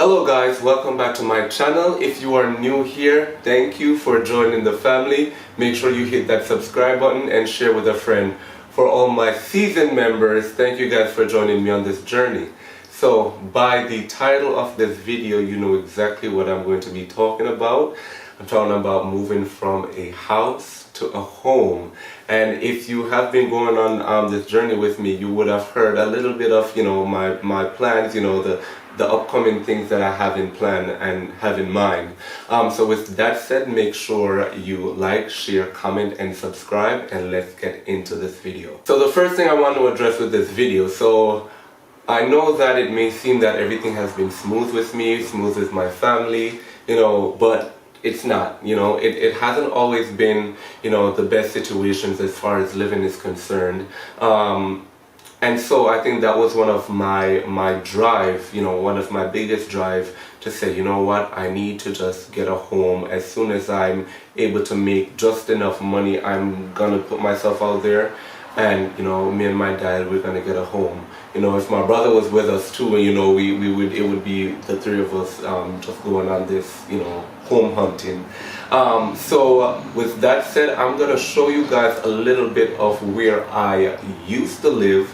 Hello guys, welcome back to my channel. If you are new here, thank you for joining the family. Make sure you hit that subscribe button and share with a friend. For all my seasoned members, thank you guys for joining me on this journey. So by the title of this video, you know exactly what I'm going to be talking about. I'm talking about moving from a house to a home. And if you have been going on this journey with me, you would have heard a little bit of, my plans, the upcoming things that I have in plan and have in mind. So with that said, make sure you like, share, comment, and subscribe, and let's get into this video. So the first thing I want to address with this video, so I know that it may seem that everything has been smooth with me, smooth with my family, but it's not, it hasn't always been, the best situations as far as living is concerned. And so I think that was one of my drive, one of my biggest drive to say, you know what, I need to just get a home. As soon as I'm able to make just enough money, I'm gonna put myself out there, and me and my dad, we're gonna get a home. If my brother was with us too, it would be the three of us just going on this, home hunting. So with that said, I'm gonna show you guys a little bit of where I used to live.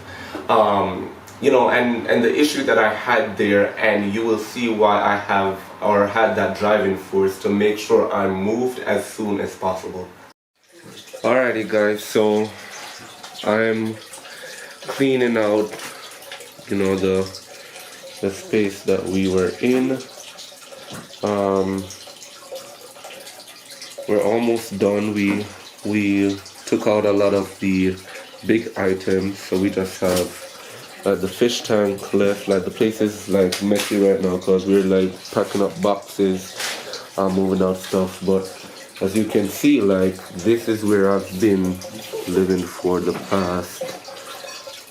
And the issue that I had there, and you will see why I have or had that driving force to make sure I moved as soon as possible. Alrighty guys, so I'm cleaning out, the space that we were in. We're almost done. We took out a lot of the big items, so we just have the fish tank left. Like the place is like messy right now because we're like packing up boxes, moving out stuff. But as you can see, like this is where I've been living for the past,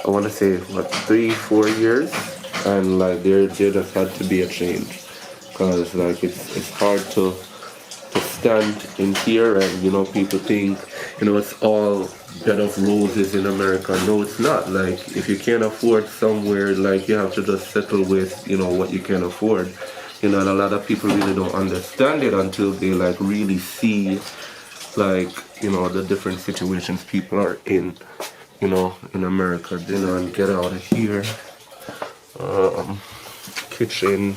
I want to say what, 3-4 years, and like there just had to be a change because like it's hard to stand in here and people think it's all bed of roses in America. No, it's not. Like if you can't afford somewhere, like you have to just settle with what you can afford. And a lot of people really don't understand it until they like really see like the different situations people are in in America. And get out of here. Kitchen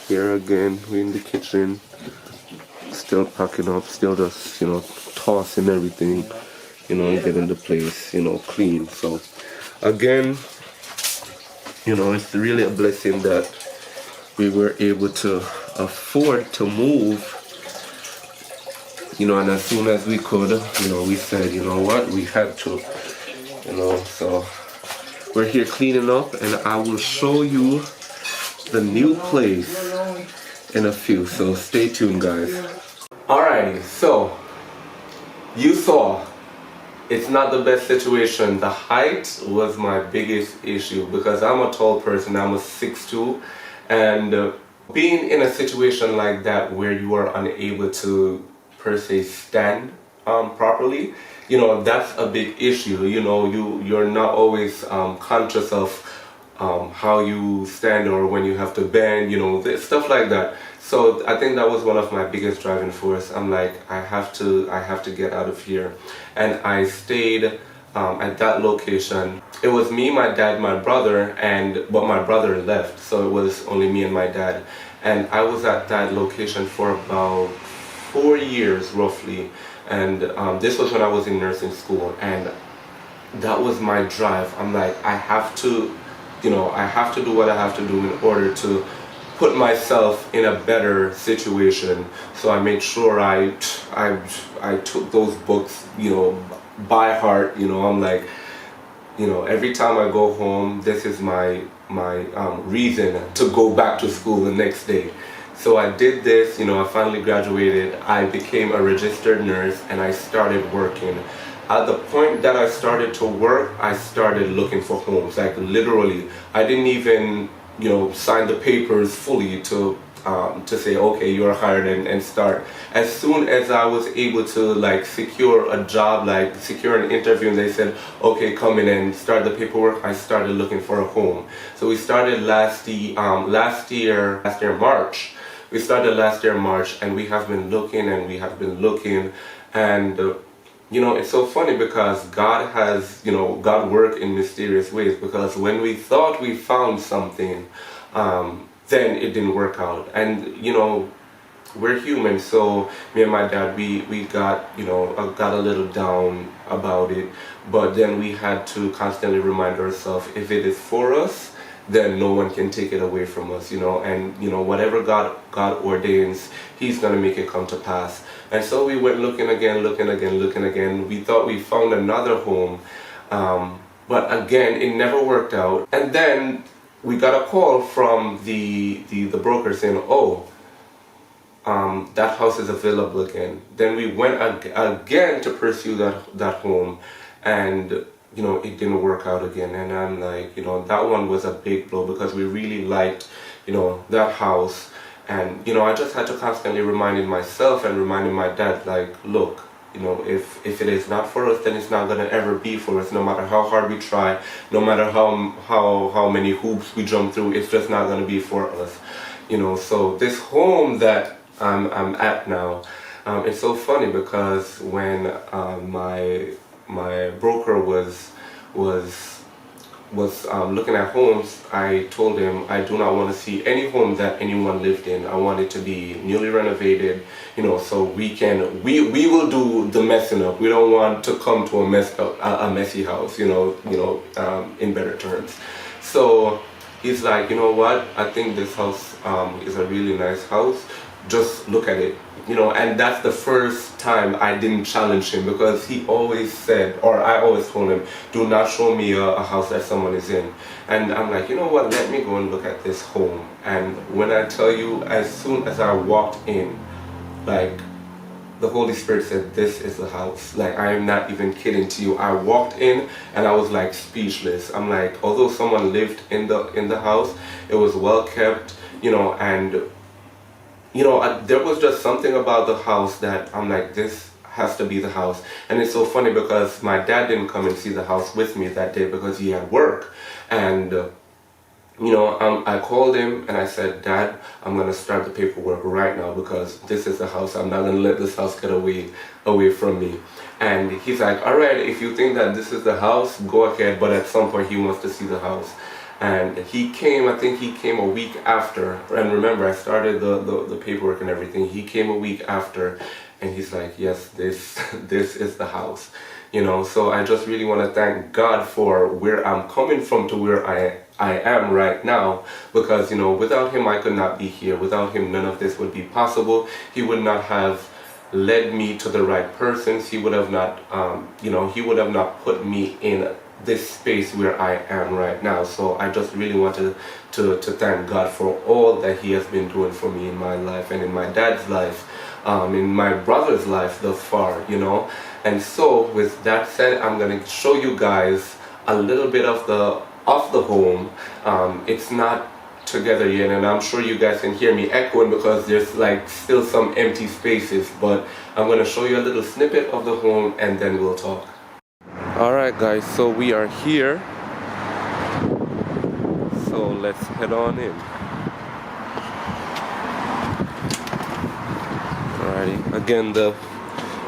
here again. We're in the kitchen, still packing up, still just tossing everything, and getting the place clean. So again, it's really a blessing that we were able to afford to move, and as soon as we could, we said, what, we had to, so we're here cleaning up, and I will show you the new place in a few, so stay tuned guys. Alrighty, so you saw it's not the best situation. The height was my biggest issue because I'm a tall person. I'm a 6'2", and being in a situation like that where you are unable to per se stand properly, that's a big issue. You're not always conscious of how you stand or when you have to bend, stuff like that. So I think that was one of my biggest driving force. I'm like, I have to get out of here. And I stayed at that location. It was me, my dad, my brother, but my brother left, so it was only me and my dad. And I was at that location for about 4 years roughly. And this was when I was in nursing school, and that was my drive. I'm like, I have to do what I have to do in order to put myself in a better situation. So I made sure I took those books, by heart. I'm like, every time I go home, this is my reason to go back to school the next day. So I did this, I finally graduated. I became a registered nurse, and I started working. At the point that I started to work, I started looking for homes. Like literally, I didn't even sign the papers fully to to say, okay, you're hired, and start. As soon as I was able to like secure a job, like secure an interview, and they said, okay, come in and start the paperwork, I started looking for a home. So we started last year March. We started last year March, and we have been looking and we have been looking, and you know, it's so funny because God has, you know, God worked in mysterious ways, because when we thought we found something, then it didn't work out. And you know, we're human, so me and my dad, we got, you know, got a little down about it, but then we had to constantly remind ourselves, if it is for us, then no one can take it away from us, you know. And you know, whatever God ordains, He's gonna make it come to pass. And so we went looking again. We thought we found another home, but again, it never worked out. And then we got a call from the broker saying, oh, that house is available again. Then we went again to pursue that home, and you know, it didn't work out again. And I'm like, you know, that one was a big blow, because we really liked, you know, that house. And you know, I just had to constantly reminding myself and reminding my dad, like, look, you know, if it is not for us, then it's not gonna ever be for us. No matter how hard we try, no matter how many hoops we jump through, it's just not gonna be for us. You know, so this home that I'm at now, it's so funny, because when my broker was looking at homes, I told him I do not want to see any home that anyone lived in. I want it to be newly renovated, you know, so we will do the messing up. We don't want to come to a messy house, you know, in better terms. So he's like, you know what, I think this house is a really nice house. Just look at it, you know. And that's the first time I didn't challenge him, because he always said, or I always told him, do not show me a house that someone is in. And I'm like, you know what, let me go and look at this home. And when I tell you, as soon as I walked in, like, the Holy Spirit said, this is the house. Like, I am not even kidding to you. I walked in and I was like speechless. I'm like, although someone lived in the house, it was well kept, you know. And you know, there was just something about the house that I'm like, this has to be the house. And it's so funny, because my dad didn't come and see the house with me that day because he had work. And you know, I called him and I said, Dad, I'm gonna start the paperwork right now, because this is the house. I'm not gonna let this house get away from me. And he's like, all right, if you think that this is the house, go ahead, but at some point he wants to see the house. And he came, I think he came a week after, and remember, I started the paperwork and everything. He came a week after, and he's like, yes, this is the house, you know. So I just really want to thank God for where I'm coming from to where I am right now, because, you know, without him I could not be here. Without him, none of this would be possible. He would not have led me to the right persons. He would have not, you know, he would have not put me in this space where I am right now. So I just really wanted to thank God for all that He has been doing for me in my life, and in my dad's life, in my brother's life thus far, you know. And so with that said, I'm gonna show you guys a little bit of the home. It's not together yet, and I'm sure you guys can hear me echoing because there's like still some empty spaces, but I'm gonna show you a little snippet of the home and then we'll talk. Alright guys, so we are here, so let's head on in. Alrighty, again, the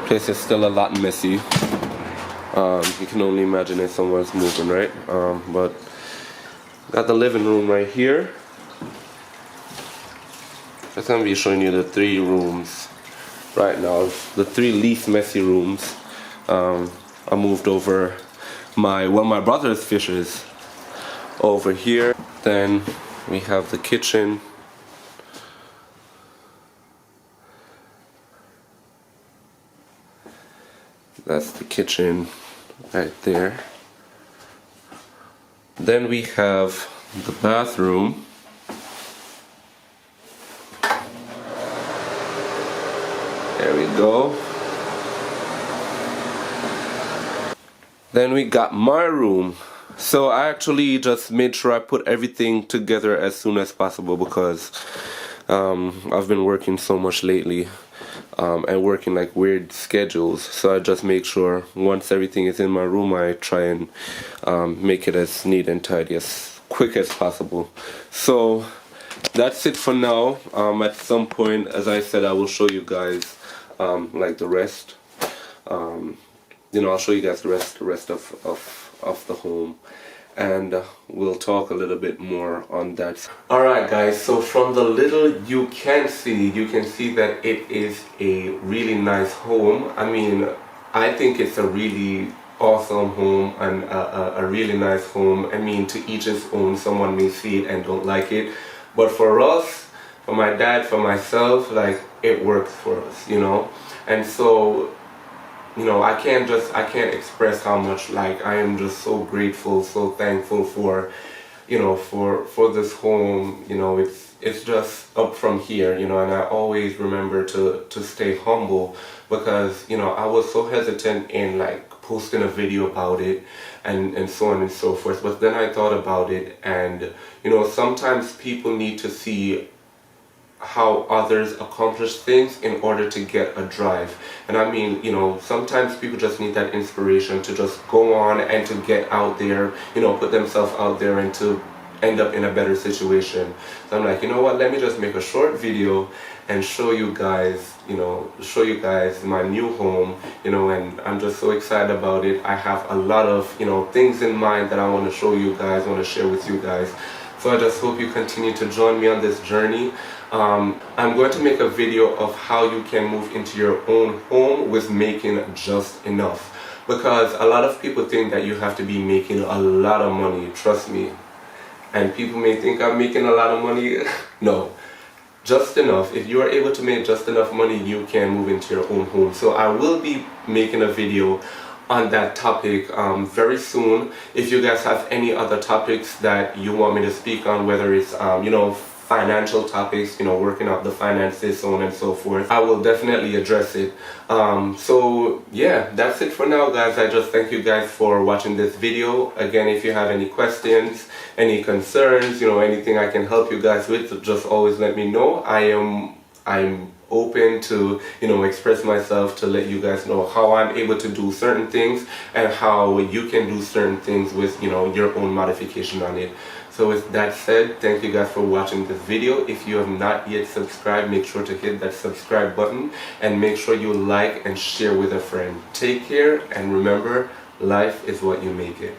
place is still a lot messy. You can only imagine if someone's moving, right? But got the living room right here. I'm gonna be showing you the 3 rooms right now, the 3 least messy rooms. I moved over my brother's fishes over here. Then we have the kitchen. That's the kitchen right there. Then we have the bathroom. There we go. Then we got my room. So I actually just made sure I put everything together as soon as possible because I've been working so much lately, and working like weird schedules, so I just make sure once everything is in my room, I try and make it as neat and tidy as quick as possible. So that's it for now. At some point, as I said, I will show you guys like the rest. I'll show you guys the rest of the home, and we'll talk a little bit more on that. Alright guys, so from the little you can see that it is a really nice home. I mean, I think it's a really awesome home and a really nice home. I mean, to each his own. Someone may see it and don't like it, but for us, for my dad, for myself, like, it works for us, and so I can't express how much, like, I am just so grateful, so thankful for for this home. It's just up from here, and I always remember to stay humble, because I was so hesitant in like posting a video about it and so on and so forth. But then I thought about it, and sometimes people need to see how others accomplish things in order to get a drive. And I mean, sometimes people just need that inspiration to just go on and to get out there, put themselves out there and to end up in a better situation. So I'm like, what, let me just make a short video and show you guys my new home, and I'm just so excited about it. I have a lot of, things in mind that I want to show you guys, want to share with you guys. So I just hope you continue to join me on this journey. I'm going to make a video of how you can move into your own home with making just enough. Because a lot of people think that you have to be making a lot of money, trust me. And people may think I'm making a lot of money. No, just enough. If you are able to make just enough money, you can move into your own home. So I will be making a video on that topic very soon. If you guys have any other topics that you want me to speak on, whether it's financial topics, working out the finances, so on and so forth, I will definitely address it. So yeah, that's it for now, guys. I just thank you guys for watching this video. Again, if you have any questions, any concerns, anything I can help you guys with, just always let me know. I'm open to express myself, to let you guys know how I'm able to do certain things and how you can do certain things with your own modification on it. So with that said, thank you guys for watching this video. If you have not yet subscribed, make sure to hit that subscribe button and make sure you like and share with a friend. Take care, and remember, life is what you make it.